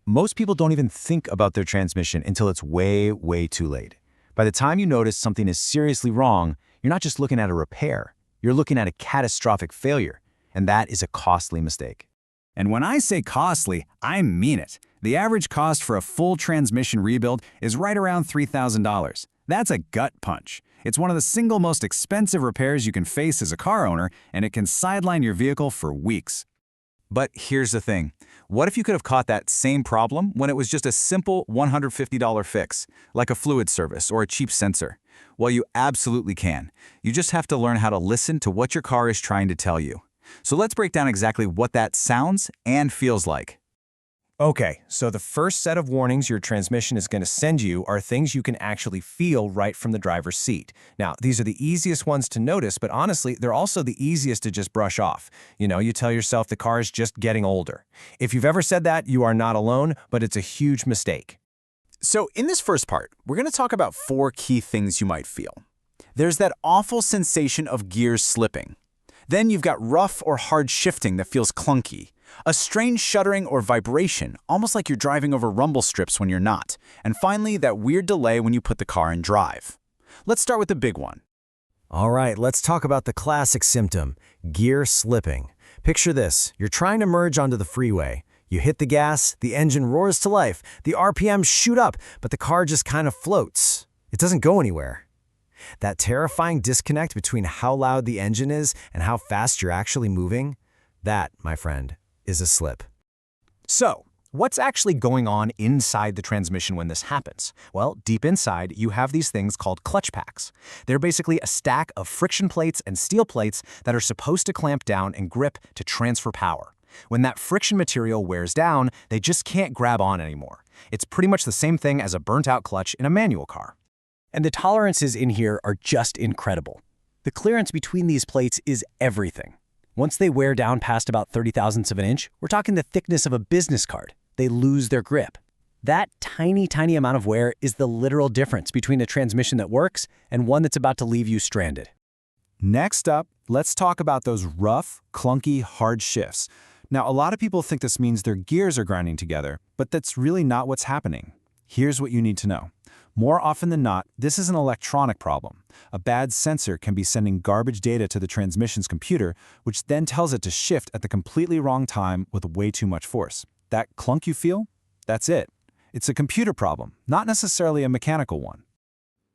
Most people don't even think about their transmission until it's way, way too late. By the time you notice something is seriously wrong, you're not just looking at a repair, you're looking at a catastrophic failure, and that is a costly mistake. And when I say costly, I mean it. The average cost for a full transmission rebuild is right around $3,000. That's a gut punch. It's one of the single most expensive repairs you can face as a car owner, and it can sideline your vehicle for weeks. But here's the thing. What if you could have caught that same problem when it was just a simple $150 fix, like a fluid service or a cheap sensor? Well, you absolutely can. You just have to learn how to listen to what your car is trying to tell you. So let's break down exactly what that sounds and feels like. Okay, so the first set of warnings your transmission is going to send you are things you can actually feel right from the driver's seat. Now, these are the easiest ones to notice, but honestly, they're also the easiest to just brush off. You tell yourself the car is just getting older. If you've ever said that, you are not alone, but it's a huge mistake. So in this first part, we're going to talk about 4 key things you might feel. There's that awful sensation of gears slipping. Then you've got rough or hard shifting that feels clunky. A strange shuddering or vibration, almost like you're driving over rumble strips when you're not. And finally, that weird delay when you put the car in drive. Let's start with the big one. All right, let's talk about the classic symptom, gear slipping. Picture this, you're trying to merge onto the freeway. You hit the gas, the engine roars to life, the RPMs shoot up, but the car just kind of floats. It doesn't go anywhere. That terrifying disconnect between how loud the engine is and how fast you're actually moving, that, my friend, is a slip. So, what's actually going on inside the transmission when this happens? Well, deep inside, you have these things called clutch packs. They're basically a stack of friction plates and steel plates that are supposed to clamp down and grip to transfer power. When that friction material wears down, they just can't grab on anymore. It's pretty much the same thing as a burnt-out clutch in a manual car. And the tolerances in here are just incredible. The clearance between these plates is everything. Once they wear down past about 30 thousandths of an inch, we're talking the thickness of a business card. They lose their grip. That tiny, tiny amount of wear is the literal difference between a transmission that works and one that's about to leave you stranded. Next up, let's talk about those rough, clunky, hard shifts. Now, a lot of people think this means their gears are grinding together, but that's really not what's happening. Here's what you need to know. More often than not, this is an electronic problem. A bad sensor can be sending garbage data to the transmission's computer, which then tells it to shift at the completely wrong time with way too much force. That clunk you feel? That's it. It's a computer problem, not necessarily a mechanical one.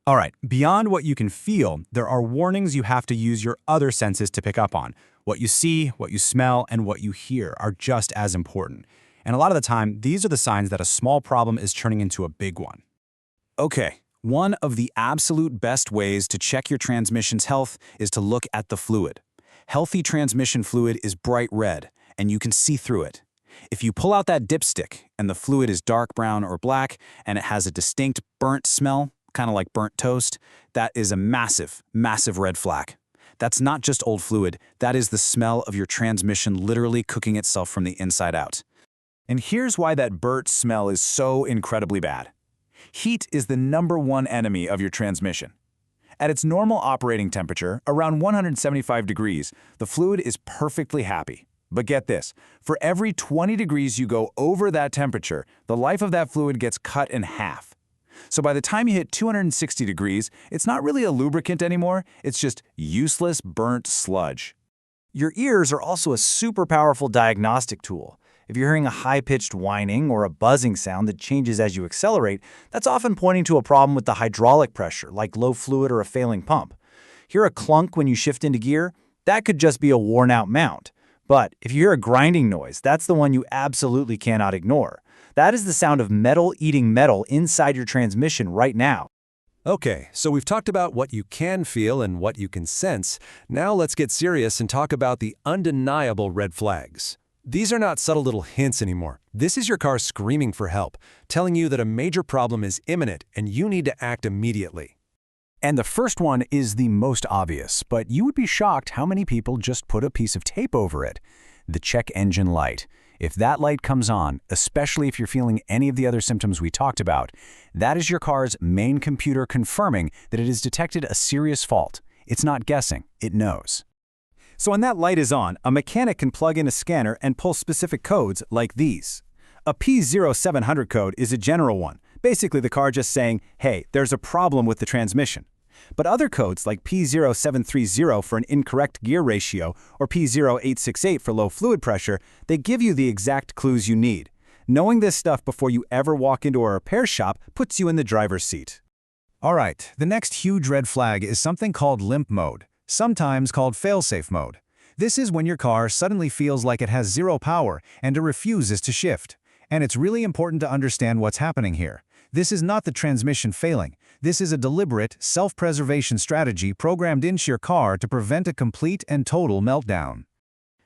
All right, beyond what you can feel, there are warnings you have to use your other senses to pick up on. What you see, what you smell, and what you hear are just as important. And a lot of the time, these are the signs that a small problem is turning into a big one. Okay, one of the absolute best ways to check your transmission's health is to look at the fluid. Healthy transmission fluid is bright red, and you can see through it. If you pull out that dipstick and the fluid is dark brown or black and it has a distinct burnt smell, kind of like burnt toast, that is a massive, massive red flag. That's not just old fluid, that is the smell of your transmission literally cooking itself from the inside out. And here's why that burnt smell is so incredibly bad. Heat is the #1 enemy of your transmission. At its normal operating temperature, around 175 degrees, the fluid is perfectly happy. But get this, for every 20 degrees you go over that temperature, the life of that fluid gets cut in half. So by the time you hit 260 degrees, it's not really a lubricant anymore, it's just useless burnt sludge. Your ears are also a super powerful diagnostic tool. If you're hearing a high-pitched whining or a buzzing sound that changes as you accelerate, that's often pointing to a problem with the hydraulic pressure, like low fluid or a failing pump. Hear a clunk when you shift into gear? That could just be a worn-out mount. But if you hear a grinding noise, that's the one you absolutely cannot ignore. That is the sound of metal eating metal inside your transmission right now. Okay, so we've talked about what you can feel and what you can sense. Now let's get serious and talk about the undeniable red flags. These are not subtle little hints anymore. This is your car screaming for help, telling you that a major problem is imminent and you need to act immediately. And the first one is the most obvious, but you would be shocked how many people just put a piece of tape over it. The check engine light. If that light comes on, especially if you're feeling any of the other symptoms we talked about, that is your car's main computer confirming that it has detected a serious fault. It's not guessing, it knows. So when that light is on, a mechanic can plug in a scanner and pull specific codes like these. A P0700 code is a general one, basically the car just saying, hey, there's a problem with the transmission. But other codes like P0730 for an incorrect gear ratio or P0868 for low fluid pressure, they give you the exact clues you need. Knowing this stuff before you ever walk into a repair shop puts you in the driver's seat. All right, the next huge red flag is something called limp mode, sometimes called failsafe mode. This is when your car suddenly feels like it has zero power and it refuses to shift. And it's really important to understand what's happening here. This is not the transmission failing. This is a deliberate, self-preservation strategy programmed into your car to prevent a complete and total meltdown.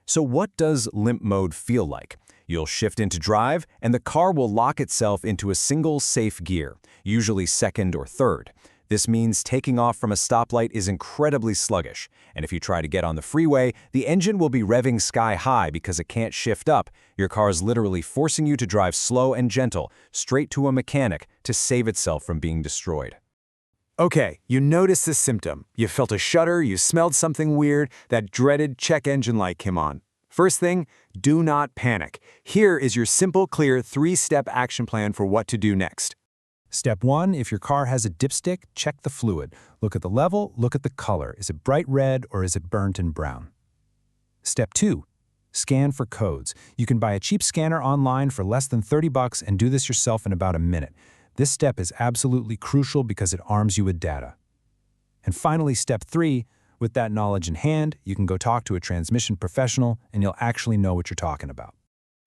So what does limp mode feel like? You'll shift into drive, and the car will lock itself into a single safe gear, usually second or third. This means taking off from a stoplight is incredibly sluggish, and if you try to get on the freeway, the engine will be revving sky high because it can't shift up. Your car's literally forcing you to drive slow and gentle, straight to a mechanic to save itself from being destroyed. Okay, you noticed this symptom. You felt a shudder, you smelled something weird, that dreaded check engine light came on. First thing, do not panic. Here is your simple, clear, 3-step action plan for what to do next. Step 1, if your car has a dipstick, check the fluid. Look at the level, look at the color. Is it bright red or is it burnt and brown? Step 2, scan for codes. You can buy a cheap scanner online for less than $30 and do this yourself in about a minute. This step is absolutely crucial because it arms you with data. And finally, step 3, with that knowledge in hand, you can go talk to a transmission professional and you'll actually know what you're talking about.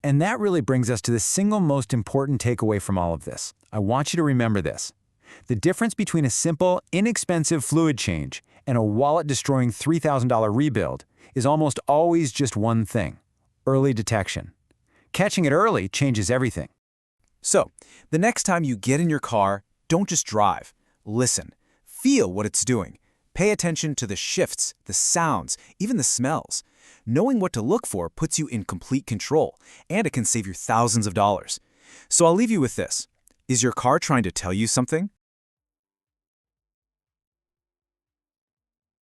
And that really brings us to the single most important takeaway from all of this. I want you to remember this. The difference between a simple, inexpensive fluid change and a wallet-destroying $3,000 rebuild is almost always just one thing: early detection. Catching it early changes everything. So, the next time you get in your car, don't just drive. Listen. Feel what it's doing. Pay attention to the shifts, the sounds, even the smells. Knowing what to look for puts you in complete control, and it can save you thousands of dollars. So I'll leave you with this. Is your car trying to tell you something?